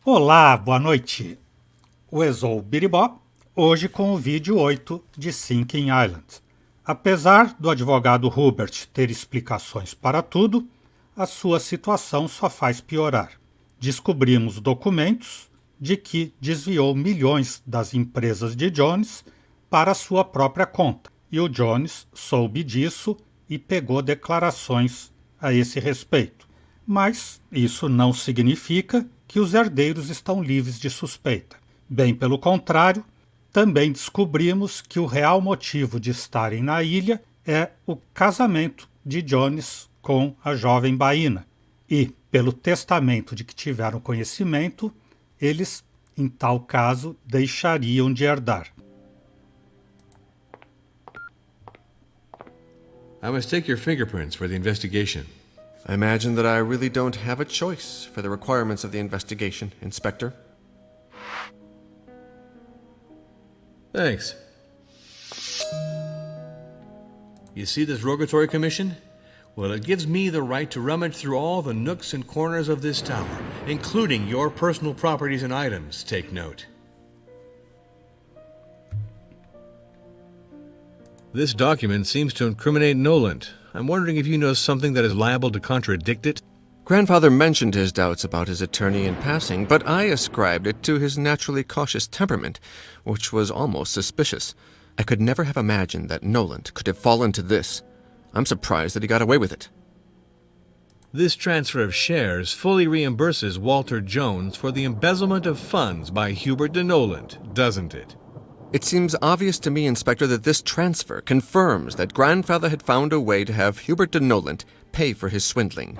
Olá, boa noite. O Exou Biribó, hoje com o vídeo 8 de Sinking Island. Apesar do advogado Hubert ter explicações para tudo, a sua situação só faz piorar. Descobrimos documentos de que desviou milhões das empresas de Jones para sua própria conta, e o Jones soube disso e pegou declarações a esse respeito. Mas isso não significa que os herdeiros estão livres de suspeita. Bem pelo contrário, também descobrimos que o real motivo de estarem na ilha é o casamento de Jones com a jovem Baína. E, pelo testamento de que tiveram conhecimento, eles, em tal caso, deixariam de herdar. I must take your fingerprints for the investigation. I imagine that I really don't have a choice for the requirements of the investigation, Inspector. Thanks. You see this rogatory commission? Well, it gives me the right to rummage through all the nooks and corners of this tower, including your personal properties and items, take note. This document seems to incriminate Noland. I'm wondering if you know something that is liable to contradict it? Grandfather mentioned his doubts about his attorney in passing, but I ascribed it to his naturally cautious temperament, which was almost suspicious. I could never have imagined that Noland could have fallen to this. I'm surprised that he got away with it. This transfer of shares fully reimburses Walter Jones for the embezzlement of funds by Hubert de Noland, doesn't it? It seems obvious to me, Inspector, that this transfer confirms that Grandfather had found a way to have Hubert de Noland pay for his swindling.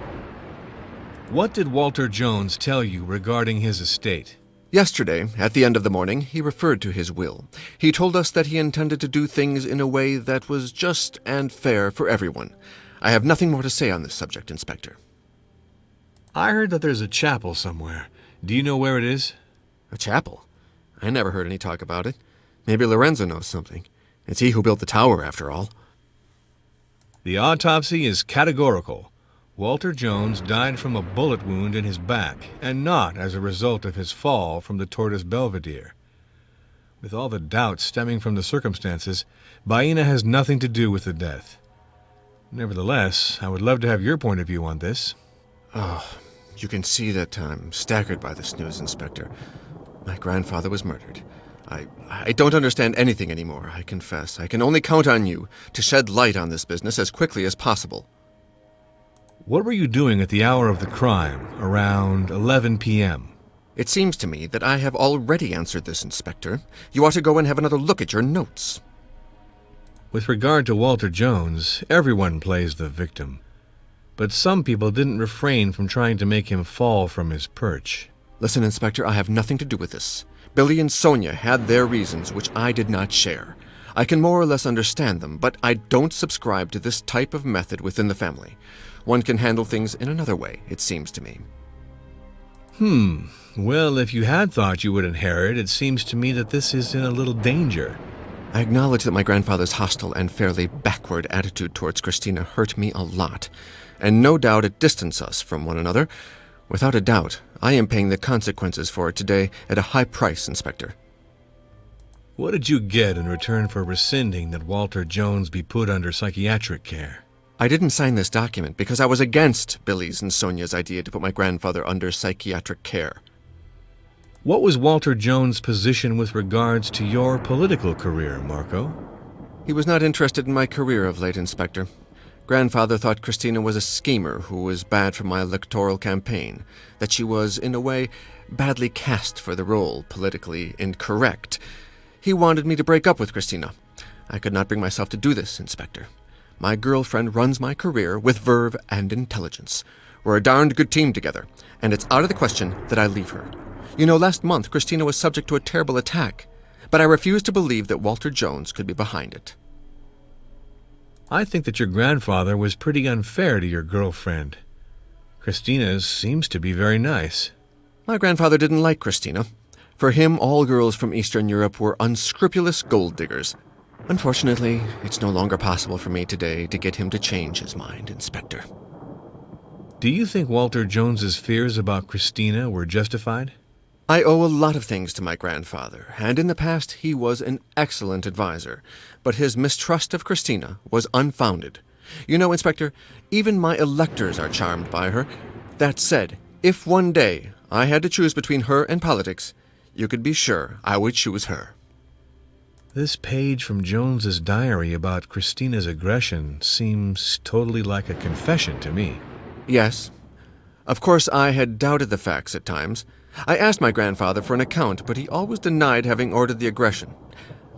What did Walter Jones tell you regarding his estate? Yesterday, at the end of the morning, he referred to his will. He told us that he intended to do things in a way that was just and fair for everyone. I have nothing more to say on this subject, Inspector. I heard that there's a chapel somewhere. Do you know where it is? A chapel? I never heard any talk about it. Maybe Lorenzo knows something. It's he who built the tower, after all. The autopsy is categorical. Walter Jones died from a bullet wound in his back, and not as a result of his fall from the Tortoise Belvedere. With all the doubts stemming from the circumstances, Baina has nothing to do with the death. Nevertheless, I would love to have your point of view on this. Oh, you can see that I'm staggered by this news, Inspector. My grandfather was murdered. I don't understand anything anymore, I confess. I can only count on you to shed light on this business as quickly as possible. What were you doing at the hour of the crime, around 11 p.m.? It seems to me that I have already answered this, Inspector. You ought to go and have another look at your notes. With regard to Walter Jones, everyone plays the victim. But some people didn't refrain from trying to make him fall from his perch. Listen, Inspector, I have nothing to do with this. Billy and Sonia had their reasons, which I did not share. I can more or less understand them, but I don't subscribe to this type of method within the family. One can handle things in another way, it seems to me. Well, if you had thought you would inherit, it seems to me that this is in a little danger. I acknowledge that my grandfather's hostile and fairly backward attitude towards Christina hurt me a lot, and no doubt it distanced us from one another. Without a doubt, I am paying the consequences for it today at a high price, Inspector. What did you get in return for rescinding that Walter Jones be put under psychiatric care? I didn't sign this document because I was against Billy's and Sonia's idea to put my grandfather under psychiatric care. What was Walter Jones' position with regards to your political career, Marco? He was not interested in my career of late, Inspector. Grandfather thought Christina was a schemer who was bad for my electoral campaign, that she was, in a way, badly cast for the role, politically incorrect. He wanted me to break up with Christina. I could not bring myself to do this, Inspector. My girlfriend runs my career with verve and intelligence. We're a darned good team together, and it's out of the question that I leave her. You know, last month Christina was subject to a terrible attack, but I refuse to believe that Walter Jones could be behind it. I think that your grandfather was pretty unfair to your girlfriend. Christina seems to be very nice. My grandfather didn't like Christina. For him, all girls from Eastern Europe were unscrupulous gold diggers. Unfortunately, it's no longer possible for me today to get him to change his mind, Inspector. Do you think Walter Jones's fears about Christina were justified? I owe a lot of things to my grandfather, and in the past he was an excellent adviser, but his mistrust of Christina was unfounded. You know, Inspector, even my electors are charmed by her. That said, if one day I had to choose between her and politics, you could be sure I would choose her. This page from Jones's diary about Christina's aggression seems totally like a confession to me. Yes. Of course, I had doubted the facts at times. I asked my grandfather for an account, but he always denied having ordered the aggression.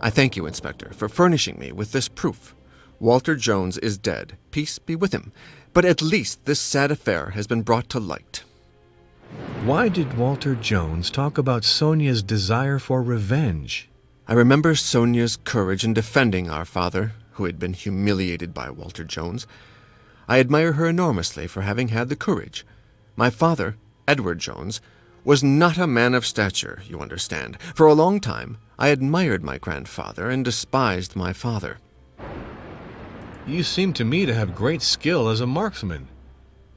I thank you, Inspector, for furnishing me with this proof. Walter Jones is dead. Peace be with him. But at least this sad affair has been brought to light. Why did Walter Jones talk about Sonia's desire for revenge? I remember Sonia's courage in defending our father, who had been humiliated by Walter Jones. I admire her enormously for having had the courage. My father, Edward Jones, was not a man of stature, you understand. For a long time, I admired my grandfather and despised my father. You seem to me to have great skill as a marksman.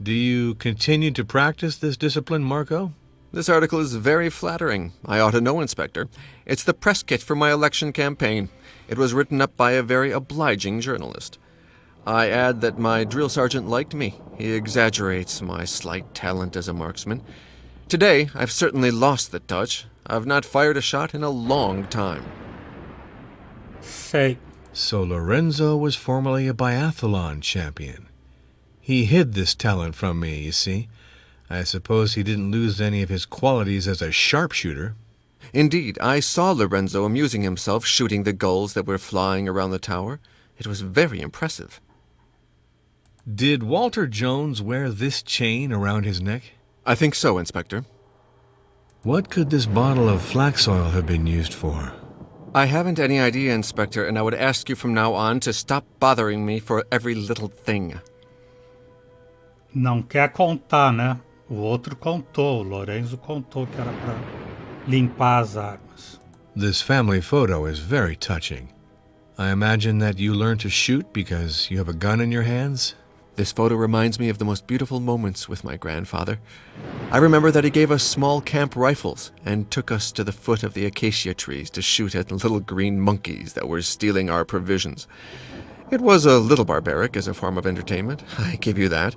Do you continue to practice this discipline, Marco? This article is very flattering. I ought to know, Inspector. It's the press kit for my election campaign. It was written up by a very obliging journalist. I add that my drill sergeant liked me. He exaggerates my slight talent as a marksman. Today, I've certainly lost the touch. I've not fired a shot in a long time. Sei. So Lorenzo was formerly a biathlon champion. He hid this talent from me, you see. I suppose he didn't lose any of his qualities as a sharpshooter. Indeed, I saw Lorenzo amusing himself shooting the gulls that were flying around the tower. It was very impressive. Did Walter Jones wear this chain around his neck? I think so, Inspector. What could this bottle of flax oil have been used for? I haven't any idea, Inspector, and I would ask you from now on to stop bothering me for every little thing. Não quer contar, né? O outro contou, o Lorenzo contou que era para limpar as armas. This family photo is very touching. I imagine that you learned to shoot because you have a gun in your hands? This photo reminds me of the most beautiful moments with my grandfather. I remember that he gave us small camp rifles and took us to the foot of the acacia trees to shoot at little green monkeys that were stealing our provisions. It was a little barbaric as a form of entertainment, I give you that.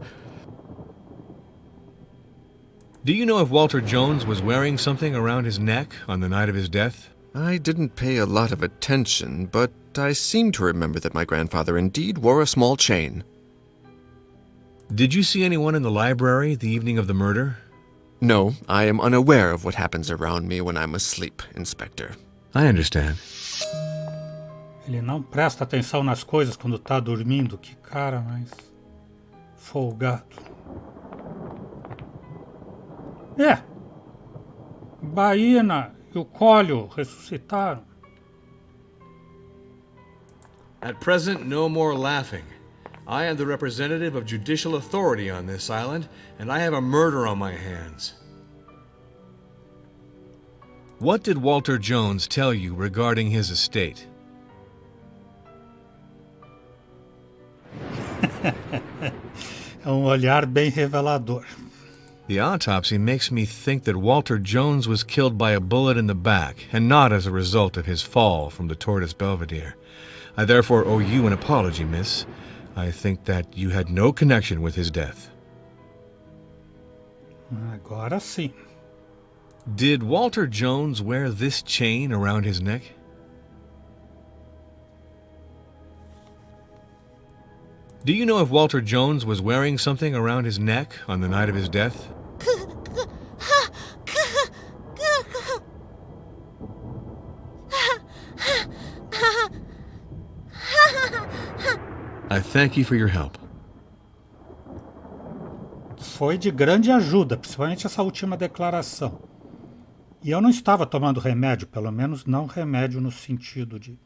Do you know if Walter Jones was wearing something around his neck on the night of his death? I didn't pay a lot of attention, but I seem to remember that my grandfather indeed wore a small chain. Did you see anyone in the library the evening of the murder? No, I am unaware of what happens around me when I'm asleep, Inspector. I understand. Ele não presta atenção nas coisas quando tá dormindo. Que cara mais folgado. Baína e o Cólio ressuscitaram. At present, no more laughing. I am the representative of judicial authority on this island, and I have a murder on my hands. What did Walter Jones tell you regarding his estate? É olhar bem revelador. The autopsy makes me think that Walter Jones was killed by a bullet in the back, and not as a result of his fall from the Tortoise Belvedere. I therefore owe you an apology, miss. I think that you had no connection with his death. Agora sim. Did Walter Jones wear this chain around his neck? Do you know if Walter Jones was wearing something around his neck on the night of his death? I thank you for your help. Foi de grande ajuda, principalmente essa última declaração. E eu não estava tomando remédio, pelo menos não remédio no sentido de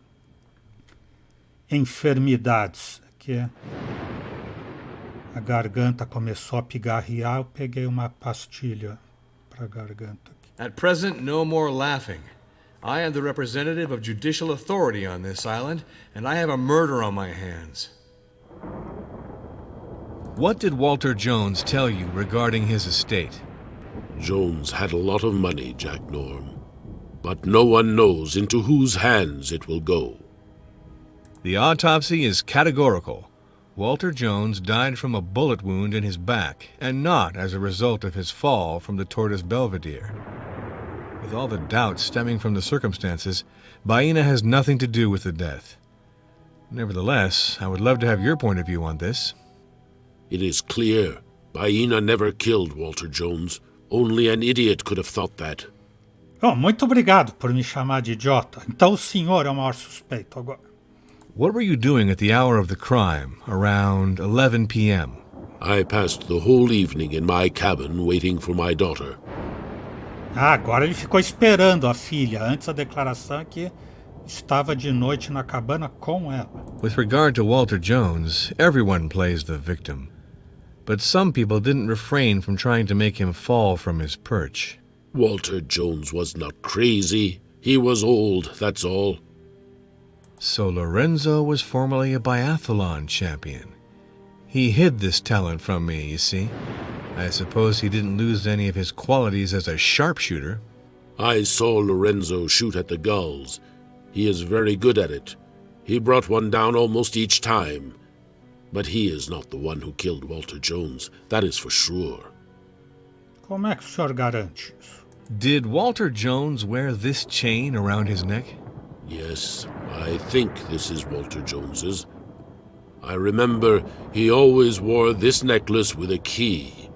enfermidades. Que a garganta começou a pigarrear, eu peguei uma pastilha para a garganta. At present, no more laughing. I am the representative of judicial authority on this island, and I have a murder on my hands. What did Walter Jones tell you regarding his estate? Jones had a lot of money, Jack Norm, but no one knows into whose hands it will go. The autopsy is categorical. Walter Jones died from a bullet wound in his back, and not as a result of his fall from the Tortoise Belvedere. With all the doubts stemming from the circumstances, Baena has nothing to do with the death. Nevertheless, I would love to have your point of view on this. It is clear. Baena never killed Walter Jones. Only an idiot could have thought that. Oh, muito obrigado por me chamar de idiota. Então o senhor é o maior suspeito agora. What were you doing at the hour of the crime, around 11 p.m.? I passed the whole evening in my cabin waiting for my daughter. Ah, agora ele ficou esperando a filha. Antes a declaração é que estava de noite na cabana com ela. With regard to Walter Jones, everyone plays the victim. But some people didn't refrain from trying to make him fall from his perch. Walter Jones was not crazy. He was old, that's all. So Lorenzo was formerly a biathlon champion. He hid this talent from me, you see. I suppose he didn't lose any of his qualities as a sharpshooter. I saw Lorenzo shoot at the gulls. He is very good at it. He brought one down almost each time. But he is not the one who killed Walter Jones, that is for sure. Como é que o senhor garante isso? Did Walter Jones wear this chain around his neck? Yes, I think this is Walter Jones's. I remember he always wore this necklace with a key.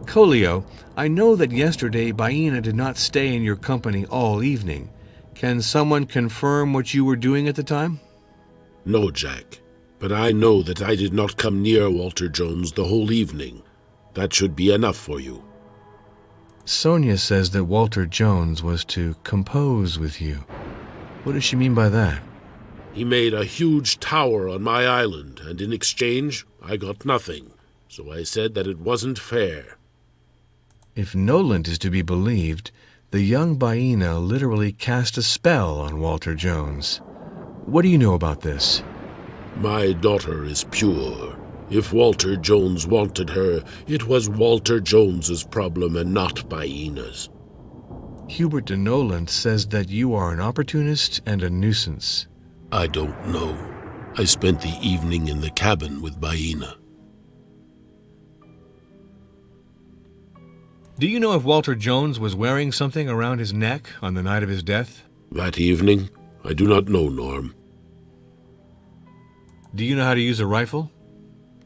Colio, I know that yesterday Baena did not stay in your company all evening. Can someone confirm what you were doing at the time? No, Jack, but I know that I did not come near Walter Jones the whole evening. That should be enough for you. Sonia says that Walter Jones was to compose with you. What does she mean by that? He made a huge tower on my island, and in exchange, I got nothing. So I said that it wasn't fair. If Noland is to be believed, the young Baena literally cast a spell on Walter Jones. What do you know about this? My daughter is pure. If Walter Jones wanted her, it was Walter Jones's problem and not Baena's. Hubert de Noland says that you are an opportunist and a nuisance. I don't know. I spent the evening in the cabin with Baena. Do you know if Walter Jones was wearing something around his neck on the night of his death? That evening? I do not know, Norm. Do you know how to use a rifle?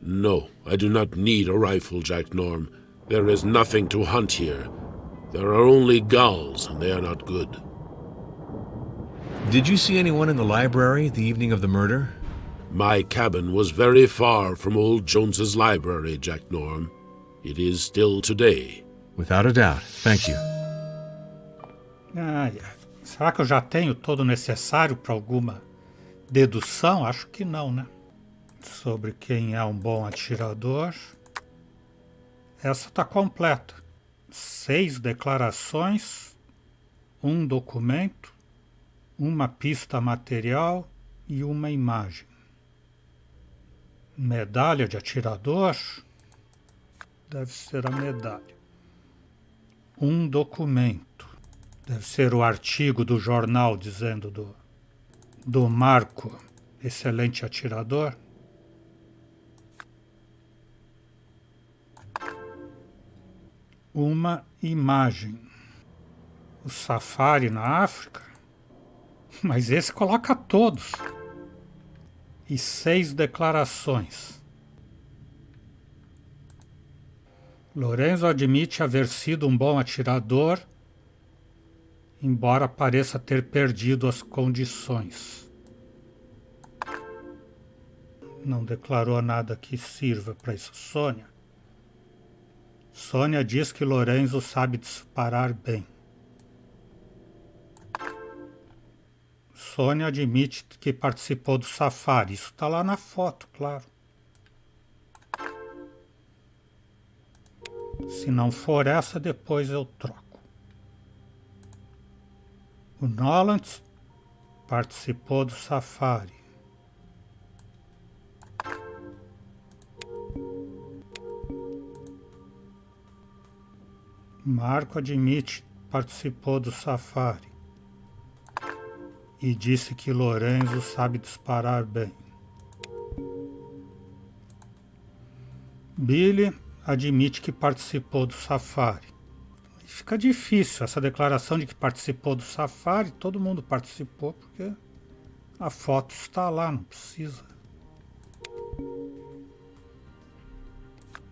No, I do not need a rifle, Jack Norm. There is nothing to hunt here. There are only gulls, and they are not good. Did you see anyone in the library the evening of the murder? My cabin was very far from old Jones's library, Jack Norm. It is still today. Without a doubt. Thank you. Será que eu já tenho todo o necessário para alguma dedução? Acho que não, né? Sobre quem é um bom atirador. Essa está completa. 6 declarações, um documento, uma pista material e uma imagem. Medalha de atirador. Deve ser a medalha. Um documento. Deve ser o artigo do jornal dizendo do Marco, excelente atirador. Uma imagem. O safari na África. Mas esse coloca todos. E 6 declarações. Lorenzo admite haver sido um bom atirador, embora pareça ter perdido as condições. Não declarou nada que sirva para isso, Sônia. Sônia diz que Lorenzo sabe disparar bem. Sônia admite que participou do safari. Isso está lá na foto, claro. Se não for essa, depois eu troco. O Noland participou do safari. Marco admite que participou do safari e disse que Lorenzo sabe disparar bem. Billy admite que participou do safari. Fica difícil essa declaração de que participou do safari. Todo mundo participou porque a foto está lá, não precisa.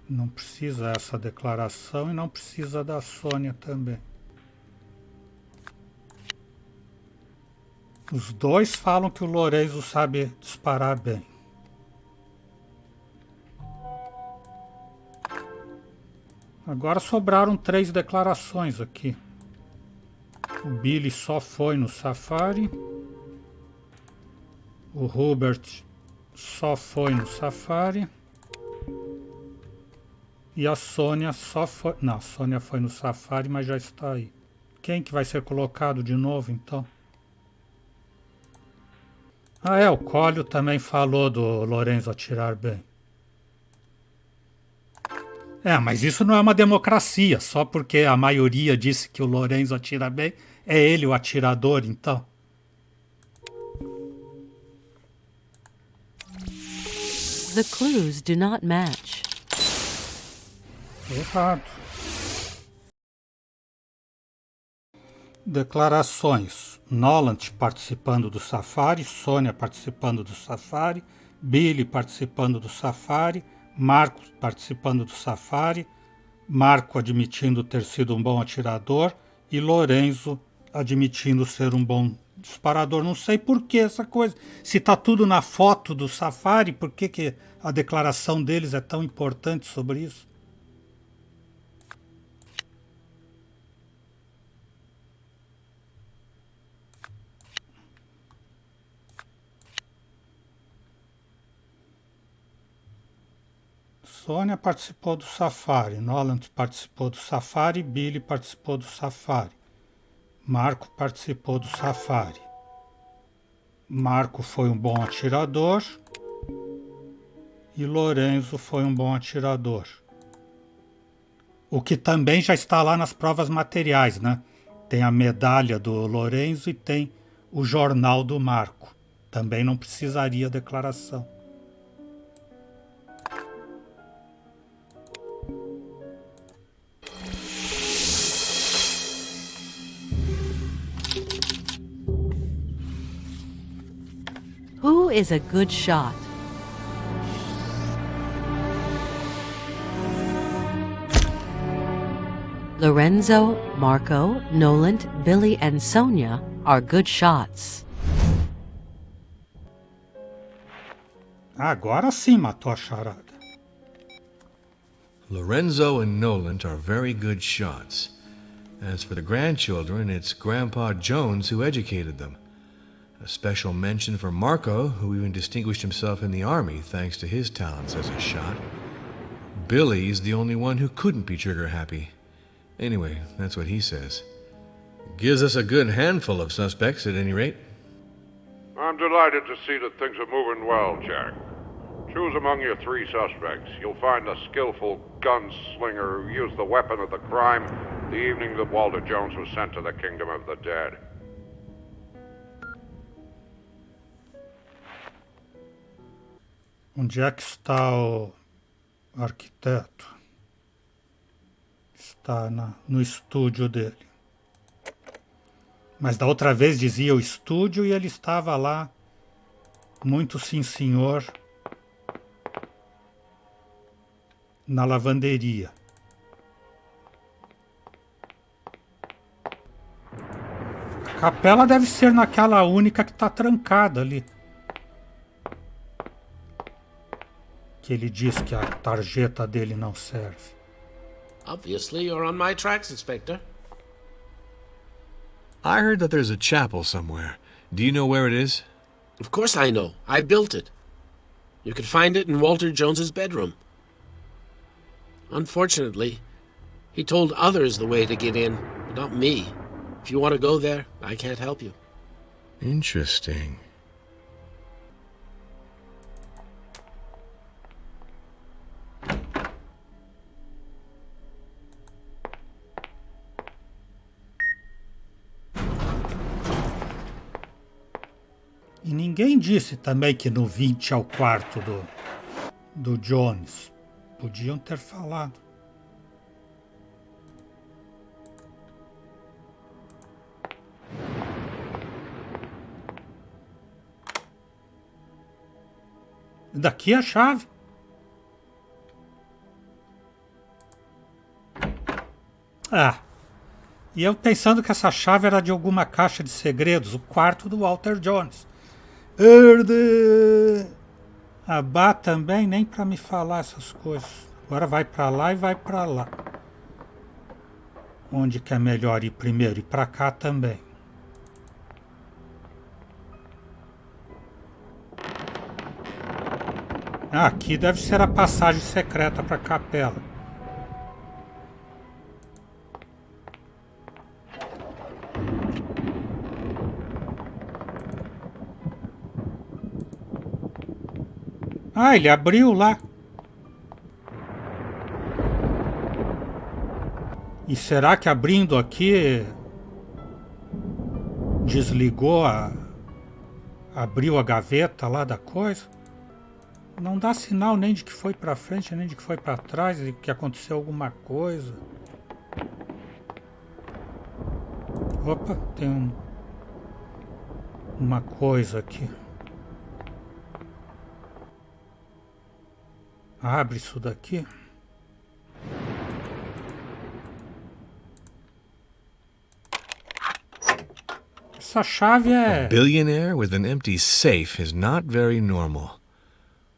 Não precisa essa declaração e não precisa da Sônia também. Os dois falam que o Lorenzo sabe disparar bem. Agora sobraram 3 declarações aqui. O Billy só foi no safari. O Hubert só foi no safari. E a Sônia só foi... Não, a Sônia foi no safari, mas já está aí. Quem que vai ser colocado de novo, então? Ah, o Collio também falou do Lorenzo atirar bem. Mas isso não é uma democracia. Só porque a maioria disse que o Lorenzo atira bem, é ele o atirador, então. The clues do not match. Errado. Declarações. Noland participando do safari, Sônia participando do safari, Billy participando do safari, Marco participando do safari, Marco admitindo ter sido um bom atirador e Lorenzo admitindo ser um bom disparador. Não sei por que essa coisa. Se está tudo na foto do safari, por que a declaração deles é tão importante sobre isso? Sônia participou do safari, Noland participou do safari, Billy participou do safari, Marco participou do safari. Marco foi um bom atirador e Lorenzo foi um bom atirador. O que também já está lá nas provas materiais, né? Tem a medalha do Lorenzo e tem o jornal do Marco. Também não precisaria declaração. Who is a good shot? Lorenzo, Marco, Noland, Billy, and Sonia are good shots. Agora sim matou a charada. Lorenzo and Noland are very good shots. As for the grandchildren, it's Grandpa Jones who educated them. A special mention for Marco, who even distinguished himself in the army thanks to his talents as a shot. Billy's the only one who couldn't be trigger happy. Anyway, that's what he says. Gives us a good handful of suspects at any rate. I'm delighted to see that things are moving well, Jack. Choose among your 3 suspects. You'll find a skillful gunslinger who used the weapon of the crime the evening that Walter Jones was sent to the kingdom of the dead. Onde é que está o arquiteto? Está no estúdio dele. Mas da outra vez dizia o estúdio e ele estava lá, muito sim senhor, na lavanderia. A capela deve ser naquela única que está trancada ali. Que ele diz que a tarjeta dele não serve. Obviously, you're on my tracks, Inspector. I heard that there's a chapel somewhere. Do you know where it is? Of course I know. I built it. You could find it in Walter Jones's bedroom. Unfortunately, he told others the way to get in, but not me. If you want to go there, I can't help you. Interesting. E ninguém disse também que no 20 é o quarto do Jones. Podiam ter falado. Daqui a chave. Ah, e eu pensando que essa chave era de alguma caixa de segredos, o quarto do Walter Jones. A Bá também, nem pra me falar essas coisas. Agora vai pra lá e vai pra lá. Onde que é melhor ir primeiro? Ir pra cá também. Ah, aqui deve ser a passagem secreta pra capela. Ah, ele abriu lá. E será que abrindo aqui desligou abriu a gaveta lá da coisa? Não dá sinal nem de que foi pra frente, nem de que foi pra trás, de que aconteceu alguma coisa. Opa, tem uma coisa aqui. Abre isso daqui. Essa chave é... A billionaire with an empty safe is not very normal.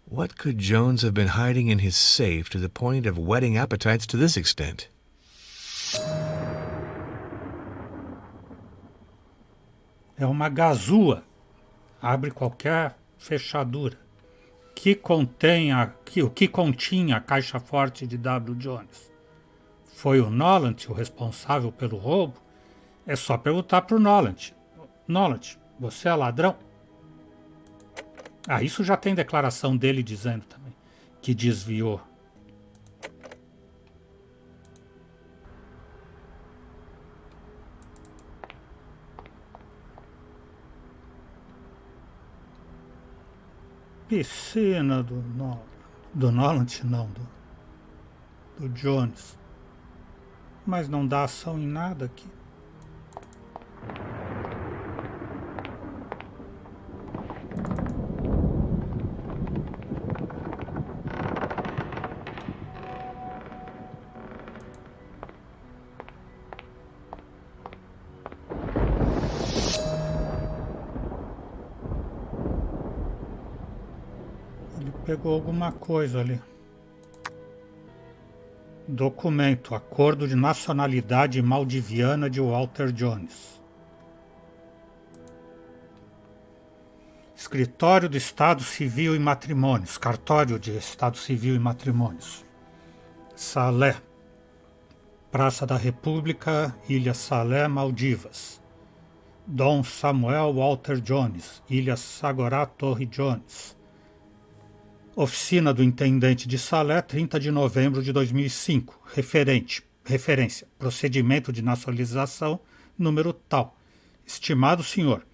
What could Jones have been hiding in his safe to the point of whetting appetites to this extent? É uma gazua. Abre qualquer fechadura. O que continha a caixa forte de W. Jones? Foi o Nolant o responsável pelo roubo? É só perguntar pro Nolant. Nolant, você é ladrão? Ah, isso já tem declaração dele dizendo também que desviou. Piscina do Nolant, não, do Jones. Mas não dá ação em nada aqui. Pegou alguma coisa ali. Documento. Acordo de nacionalidade maldiviana de Walter Jones. Escritório do Estado Civil e Matrimônios. Cartório de Estado Civil e Matrimônios. Salé. Praça da República, Ilha Salé, Maldivas. Dom Samuel Walter Jones, Ilha Sagorá, Torre Jones. Oficina do Intendente de Salé, 30 de novembro de 2005. Referência. Procedimento de nacionalização, número tal. Estimado senhor,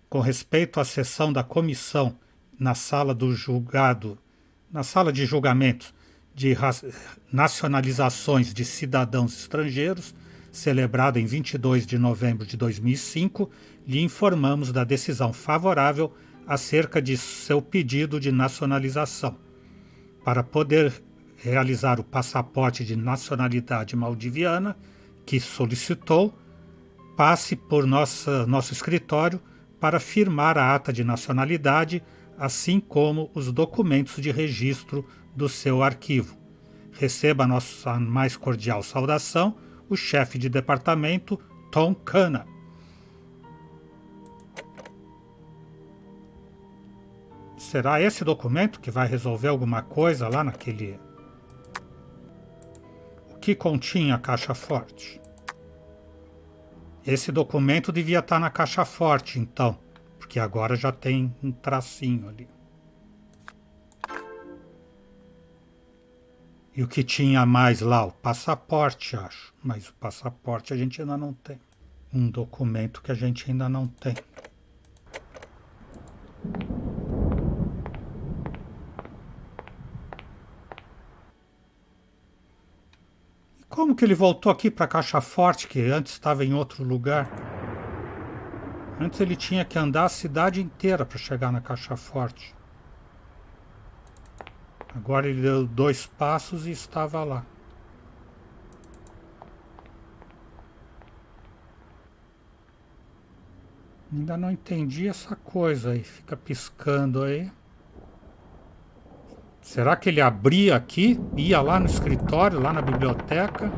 com respeito à sessão da comissão na sala de julgamento de nacionalizações de cidadãos estrangeiros, celebrada em 22 de novembro de 2005, lhe informamos da decisão favorável acerca de seu pedido de nacionalização. Para poder realizar o passaporte de nacionalidade maldiviana que solicitou, passe por nosso escritório para firmar a ata de nacionalidade, assim como os documentos de registro do seu arquivo. Receba a nossa mais cordial saudação, o chefe de departamento, Tom Cana. Será esse documento que vai resolver alguma coisa lá naquele... O que continha a caixa forte? Esse documento devia estar na caixa forte, então, porque agora já tem um tracinho ali. E o que tinha mais lá? O passaporte, acho. Mas o passaporte a gente ainda não tem. Um documento que a gente ainda não tem. Como que ele voltou aqui para a caixa forte, que antes estava em outro lugar? Antes ele tinha que andar a cidade inteira para chegar na caixa forte. Agora ele deu 2 passos e estava lá. Ainda não entendi essa coisa aí, fica piscando aí. Será que ele abria aqui, ia lá no escritório, lá na biblioteca?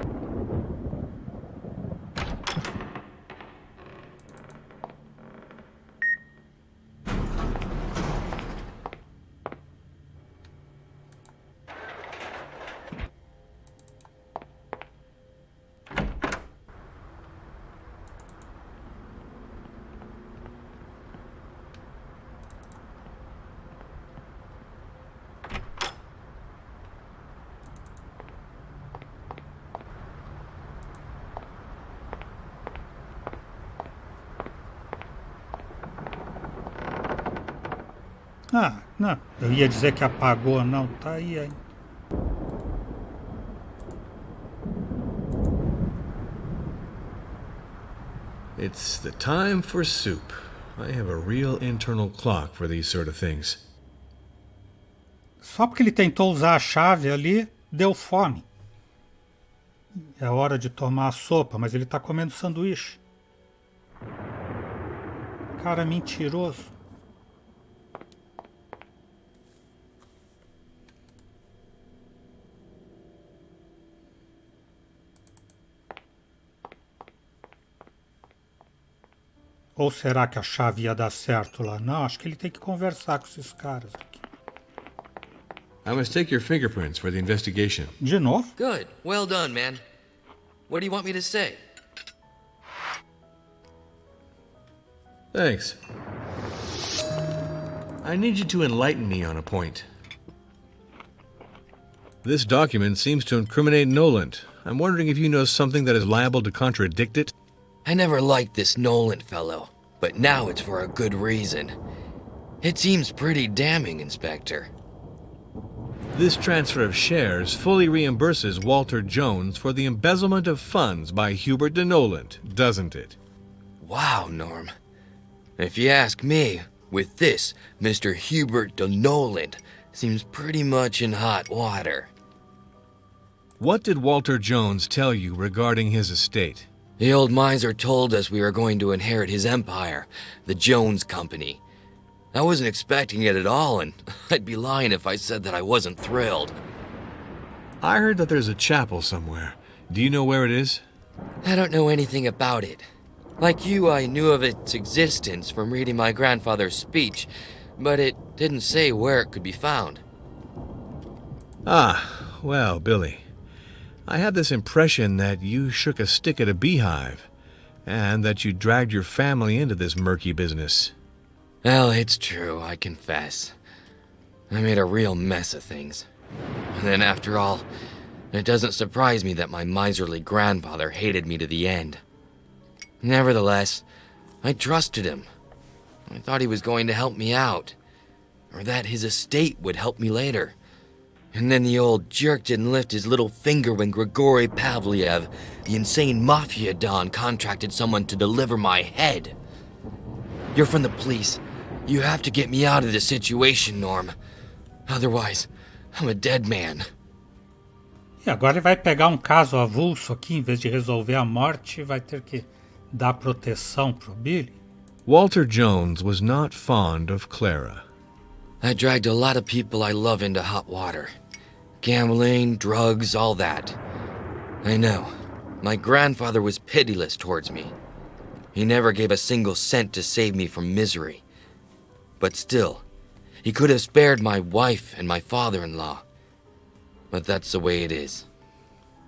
Ah, não, eu ia dizer que apagou, não, tá aí ainda. It's the time for soup. I have a real internal clock for these sort of things. Só porque ele tentou usar a chave ali, deu fome. É hora de tomar a sopa, mas ele tá comendo sanduíche. Cara mentiroso. Ou será que a chave ia dar certo lá? Não, acho que ele tem que conversar com esses caras aqui. I must take your fingerprints for the investigation. De novo? Good. Well done, man. What do you want me to say? Thanks. I need you to enlighten me on a point. This document seems to incriminate Noland. I'm wondering if you know something that is liable to contradict it? I never liked this Nolan fellow, but now it's for a good reason. It seems pretty damning, Inspector. This transfer of shares fully reimburses Walter Jones for the embezzlement of funds by Hubert de Noland, doesn't it? Wow, Norm. If you ask me, with this, Mr. Hubert de Noland seems pretty much in hot water. What did Walter Jones tell you regarding his estate? The old miser told us we were going to inherit his empire, the Jones Company. I wasn't expecting it at all, and I'd be lying if I said that I wasn't thrilled. I heard that there's a chapel somewhere. Do you know where it is? I don't know anything about it. Like you, I knew of its existence from reading my grandfather's speech, but it didn't say where it could be found. Ah, well, Billy. I had this impression that you shook a stick at a beehive, and that you dragged your family into this murky business. Well, it's true, I confess. I made a real mess of things. And then after all, it doesn't surprise me that my miserly grandfather hated me to the end. Nevertheless, I trusted him. I thought he was going to help me out, or that his estate would help me later. And then the old jerk didn't lift his little finger when Grigory Pavliev, the insane mafia don, contracted someone to deliver my head. You're from the police. You have to get me out of this situation, Norm. Otherwise, I'm a dead man. E agora ele vai pegar um caso avulso aqui, em vez de resolver a morte, vai ter que dar proteção pro Billy. Walter Jones was not fond of Clara. I dragged a lot of people I love into hot water. Gambling, drugs, all that. I know. My grandfather was pitiless towards me. He never gave a single cent to save me from misery. But still, he could have spared my wife and my father-in-law. But that's the way it is.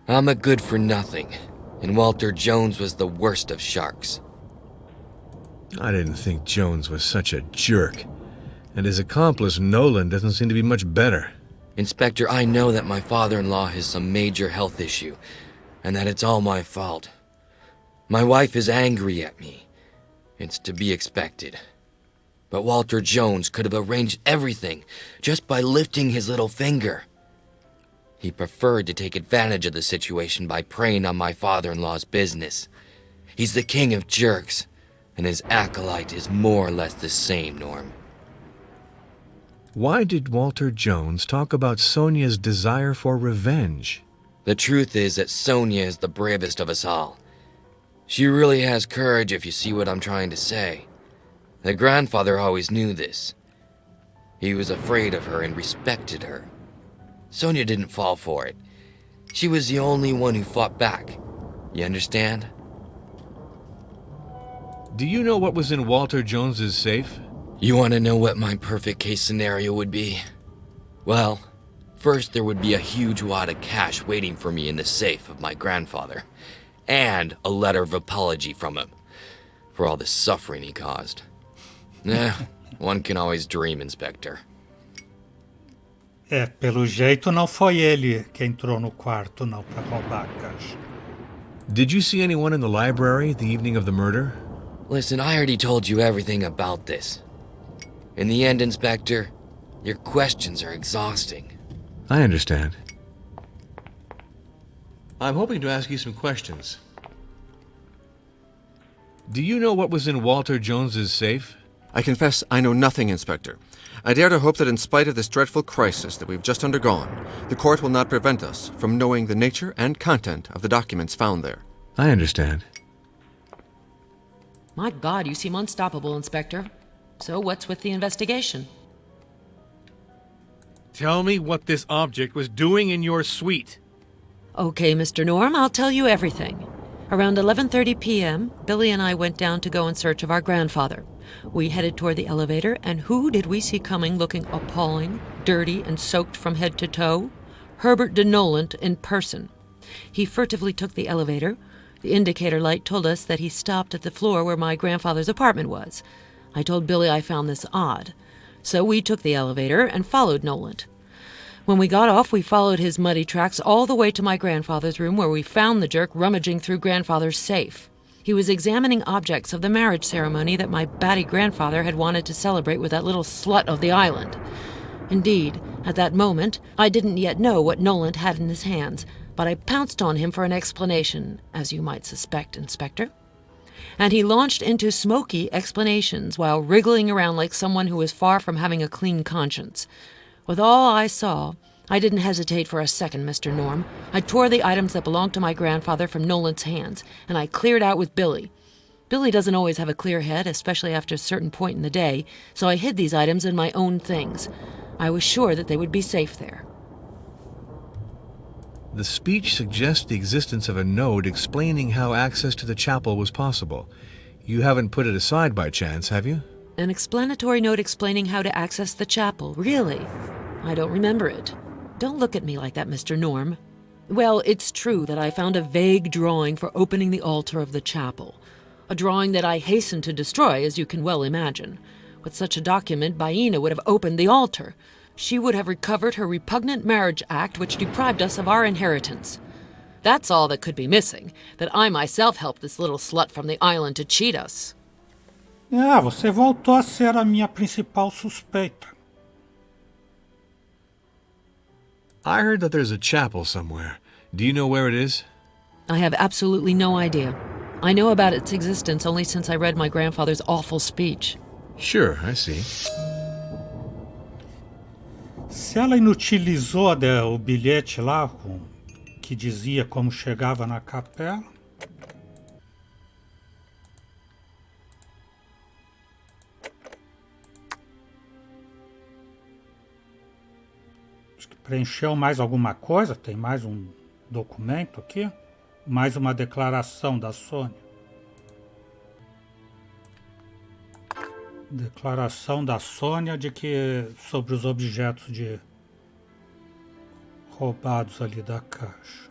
I'm a good-for-nothing, and Walter Jones was the worst of sharks. I didn't think Jones was such a jerk. And his accomplice, Nolan, doesn't seem to be much better. Inspector, I know that my father-in-law has some major health issue, and that it's all my fault. My wife is angry at me. It's to be expected. But Walter Jones could have arranged everything just by lifting his little finger. He preferred to take advantage of the situation by preying on my father-in-law's business. He's the king of jerks, and his acolyte is more or less the same, Norm. Why did Walter Jones talk about Sonia's desire for revenge? The truth is that Sonia is the bravest of us all. She really has courage, if you see what I'm trying to say. The grandfather always knew this. He was afraid of her and respected her. Sonia didn't fall for it. She was the only one who fought back. You understand? Do you know what was in Walter Jones's safe? You want to know what my perfect case scenario would be? Well, first there would be a huge wad of cash waiting for me in the safe of my grandfather, and a letter of apology from him for all the suffering he caused. One can always dream, Inspector. Pelo jeito não foi ele que entrou no quarto não para roubar a caixa. Did you see anyone in the library the evening of the murder? Listen, I already told you everything about this. In the end, Inspector, your questions are exhausting. I understand. I'm hoping to ask you some questions. Do you know what was in Walter Jones's safe? I confess I know nothing, Inspector. I dare to hope that in spite of this dreadful crisis that we've just undergone, the court will not prevent us from knowing the nature and content of the documents found there. I understand. My God, you seem unstoppable, Inspector. So what's with the investigation? Tell me what this object was doing in your suite. Okay, Mr. Norm, I'll tell you everything. Around 11:30 p.m., Billy and I went down to go in search of our grandfather. We headed toward the elevator, and who did we see coming looking appalling, dirty, and soaked from head to toe? Herbert de Nolant in person. He furtively took the elevator. The indicator light told us that he stopped at the floor where my grandfather's apartment was. I told Billy I found this odd. So we took the elevator and followed Nolant. When we got off, we followed his muddy tracks all the way to my grandfather's room, where we found the jerk rummaging through grandfather's safe. He was examining objects of the marriage ceremony that my batty grandfather had wanted to celebrate with that little slut of the island. Indeed, at that moment, I didn't yet know what Nolant had in his hands, but I pounced on him for an explanation, as you might suspect, Inspector. And he launched into smoky explanations while wriggling around like someone who was far from having a clean conscience. With all I saw, I didn't hesitate for a second, Mr. Norm. I tore the items that belonged to my grandfather from Nolan's hands, and I cleared out with Billy. Billy doesn't always have a clear head, especially after a certain point in the day, so I hid these items in my own things. I was sure that they would be safe there. The speech suggests the existence of a note explaining how access to the chapel was possible. You haven't put it aside by chance, have you? An explanatory note explaining how to access the chapel, really? I don't remember it. Don't look at me like that, Mr. Norm. Well, it's true that I found a vague drawing for opening the altar of the chapel. A drawing that I hastened to destroy, as you can well imagine. With such a document, Baina would have opened the altar. She would have recovered her repugnant marriage act, which deprived us of our inheritance. That's all that could be missing, that I myself helped this little slut from the island to cheat us. Você voltou a ser a minha principal suspeita. I heard that there's a chapel somewhere. Do you know where it is? I have absolutely no idea. I know about its existence only since I read my grandfather's awful speech. Sure, I see. Se ela inutilizou o bilhete lá que dizia como chegava na capela, acho que preencheu mais alguma coisa, tem mais um documento aqui, mais uma declaração da Sônia. Declaração da Sônia de que sobre os objetos roubados ali da caixa.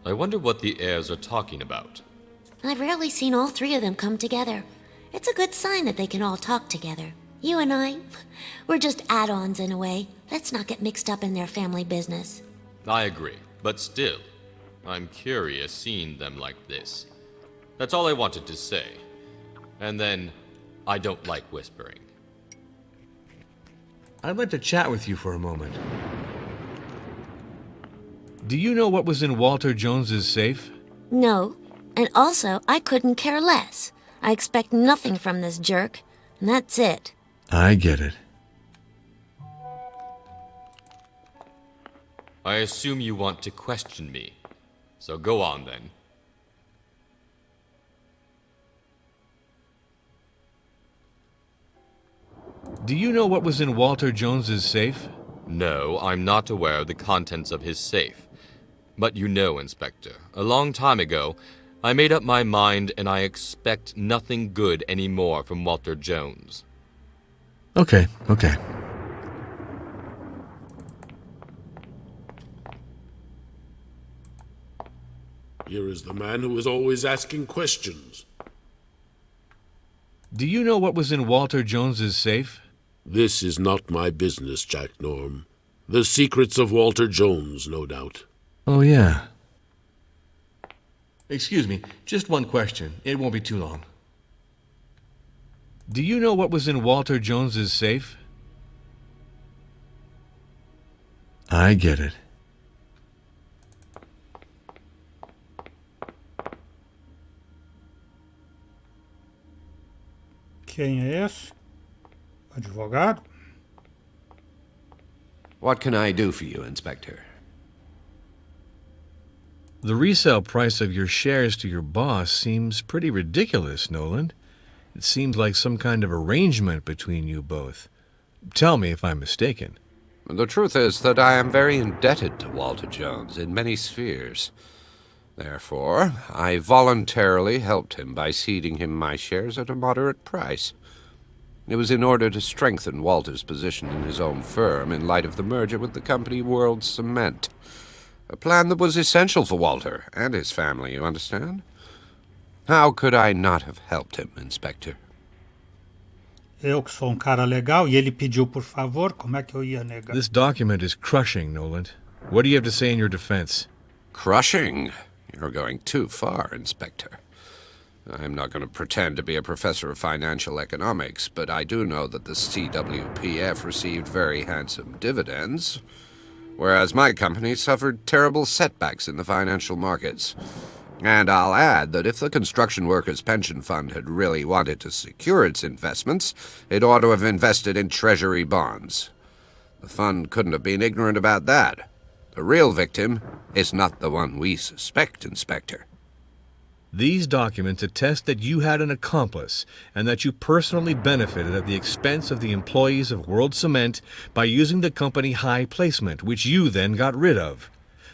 I wonder what the heirs are talking about. I've rarely seen all three of them come together. It's a good sign that they can all talk together. You and I, we're just add-ons in a way. Let's not get mixed up in their family business. I agree, but still, I'm curious seeing them like this. That's all I wanted to say. And then, I don't like whispering. I'd like to chat with you for a moment. Do you know what was in Walter Jones's safe? No, and also I couldn't care less. I expect nothing from this jerk, and that's it. I get it. I assume you want to question me. So go on then. Do you know what was in Walter Jones's safe? No, I'm not aware of the contents of his safe. But you know, Inspector, a long time ago, I made up my mind and I expect nothing good anymore from Walter Jones. Okay. Here is the man who is always asking questions. Do you know what was in Walter Jones's safe? This is not my business, Jack Norm. The secrets of Walter Jones, no doubt. Oh, yeah. Excuse me, just one question. It won't be too long. Do you know what was in Walter Jones's safe? I get it. Quem é esse? Advogado? What can I do for you, Inspector? The resale price of your shares to your boss seems pretty ridiculous, Nolan. It seems like some kind of arrangement between you both. Tell me if I'm mistaken. The truth is that I am very indebted to Walter Jones in many spheres. Therefore, I voluntarily helped him by ceding him my shares at a moderate price. It was in order to strengthen Walter's position in his own firm in light of the merger with the company World Cement. A plan that was essential for Walter and his family, you understand? How could I not have helped him, Inspector? Eu que sou cara legal e ele pediu por favor, como é que eu ia negar? This document is crushing, Nolan. What do you have to say in your defense? Crushing? You're going too far, Inspector. I'm not going to pretend to be a professor of financial economics, but I do know that the CWPF received very handsome dividends, whereas my company suffered terrible setbacks in the financial markets. And I'll add that if the Construction Workers' Pension Fund had really wanted to secure its investments, it ought to have invested in Treasury bonds. The fund couldn't have been ignorant about that. The real victim is not the one we suspect, Inspector. These documents attest that you had an accomplice and that you personally benefited at the expense of the employees of World Cement by using the company high placement, which you then got rid of.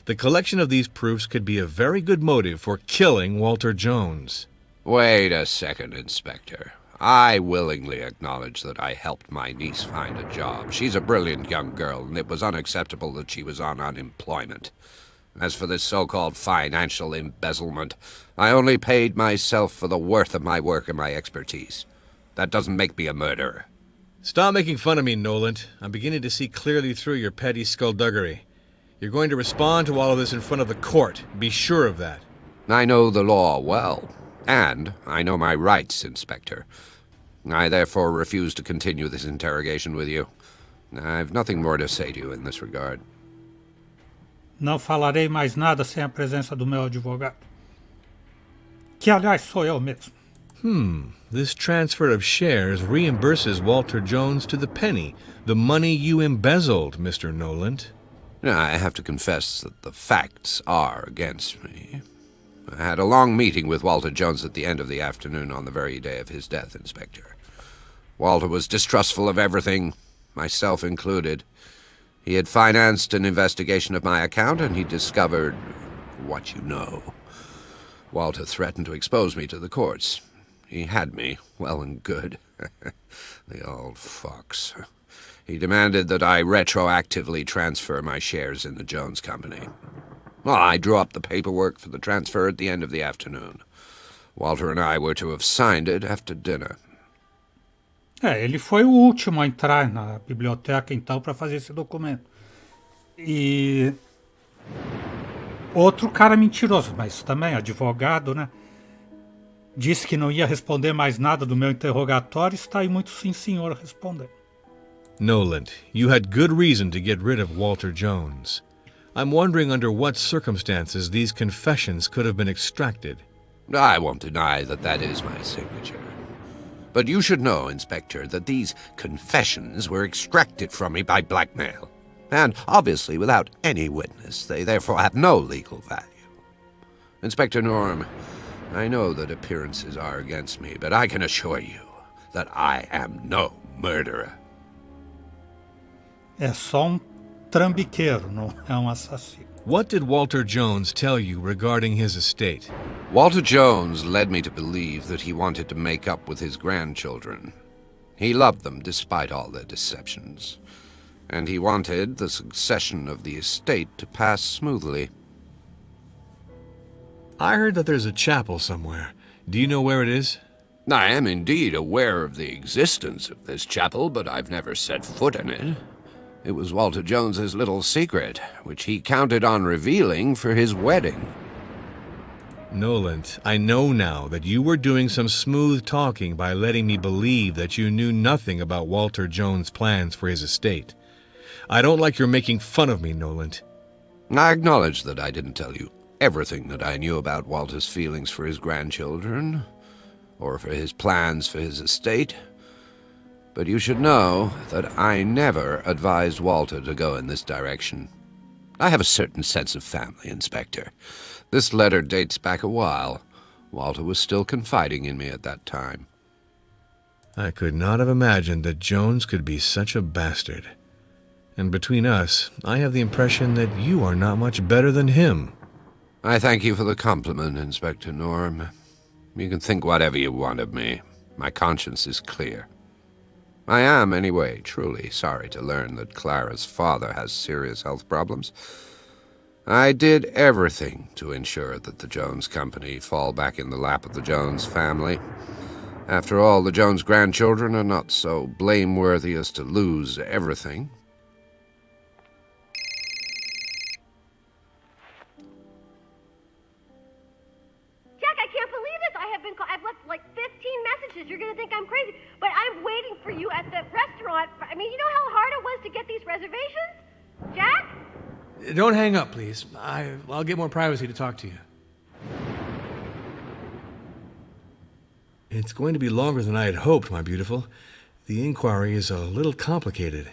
The collection of these proofs could be a very good motive for killing Walter Jones. Wait a second, Inspector. I willingly acknowledge that I helped my niece find a job. She's a brilliant young girl, and it was unacceptable that she was on unemployment. As for this so-called financial embezzlement, I only paid myself for the worth of my work and my expertise. That doesn't make me a murderer. Stop making fun of me, Nolan. I'm beginning to see clearly through your petty skullduggery. You're going to respond to all of this in front of the court. Be sure of that. I know the law well, and I know my rights, Inspector. I therefore refuse to continue this interrogation with you. I've nothing more to say to you in this regard. Não falarei mais nada sem a presença do meu advogado. Que, aliás, sou eu mesmo. This transfer of shares reimburses Walter Jones to the penny, the money you embezzled, Mr. Nolan. I have to confess that the facts are against me. I had a long meeting with Walter Jones at the end of the afternoon on the very day of his death, Inspector. Walter was distrustful of everything, myself included. He had financed an investigation of my account, and he discovered what you know. Walter threatened to expose me to the courts. He had me, well and good. The old fox. He demanded that I retroactively transfer my shares in the Jones Company. Well, I drew up the paperwork for the transfer at the end of the afternoon. Walter and I were to have signed it after dinner. Ele foi o último a entrar na biblioteca, então, para fazer esse documento. E outro cara mentiroso, mas também advogado, né? Disse que não ia responder mais nada do meu interrogatório e está aí muito sim, senhor, respondendo. Noland, you had good reason to get rid of Walter Jones. I'm wondering under what circumstances these confessions could have been extracted. I won't deny that that is my signature. But you should know, Inspector, that these confessions were extracted from me by blackmail. And obviously without any witness, they therefore have no legal value. Inspector Norm, I know that appearances are against me, but I can assure you that I am no murderer. É só trambiqueiro, não é assassino. What did Walter Jones tell you regarding his estate? Walter Jones led me to believe that he wanted to make up with his grandchildren. He loved them despite all their deceptions. And he wanted the succession of the estate to pass smoothly. I heard that there's a chapel somewhere. Do you know where it is? I am indeed aware of the existence of this chapel, but I've never set foot in it. It was Walter Jones's little secret, which he counted on revealing for his wedding. Noland, I know now that you were doing some smooth talking by letting me believe that you knew nothing about Walter Jones' plans for his estate. I don't like your making fun of me, Noland. I acknowledge that I didn't tell you everything that I knew about Walter's feelings for his grandchildren, or for his plans for his estate. But you should know that I never advised Walter to go in this direction. I have a certain sense of family, Inspector. This letter dates back a while. Walter was still confiding in me at that time. I could not have imagined that Jones could be such a bastard. And between us, I have the impression that you are not much better than him. I thank you for the compliment, Inspector Norm. You can think whatever you want of me. My conscience is clear. I am, anyway, truly sorry to learn that Clara's father has serious health problems. I did everything to ensure that the Jones Company fall back in the lap of the Jones family. After all, the Jones grandchildren are not so blameworthy as to lose everything. Jack, I can't believe this. I've left like 15 messages. You're going to think I'm crazy. But I'm waiting for you at the restaurant. I mean, you know how hard it was to get these reservations? Jack? Don't hang up, please. I'll get more privacy to talk to you. It's going to be longer than I had hoped, my beautiful. The inquiry is a little complicated.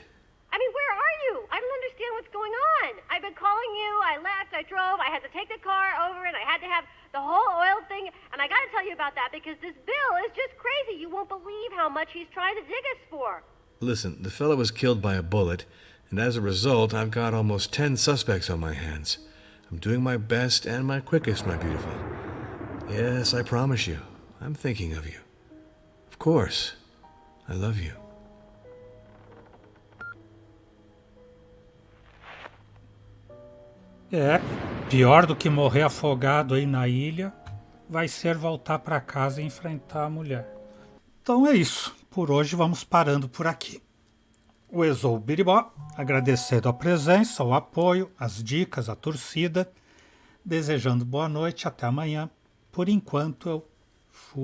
I mean, where are you? I don't understand what's going on. I've been calling you. I left. I drove. I had to take the car over, and I had to have the whole oil thing. And I got to tell you about that because this bill is just crazy. You won't believe how much he's trying to dig us for. Listen, the fellow was killed by a bullet, and as a result, I've got almost 10 suspects on my hands. I'm doing my best and my quickest, my beautiful. Yes, I promise you, I'm thinking of you. Of course, I love you. É, pior do que morrer afogado aí na ilha vai ser voltar para casa e enfrentar a mulher. Então é isso. Por hoje vamos parando por aqui. O Exou Biribó, agradecendo a presença, o apoio, as dicas, a torcida, desejando boa noite, até amanhã. Por enquanto eu fui.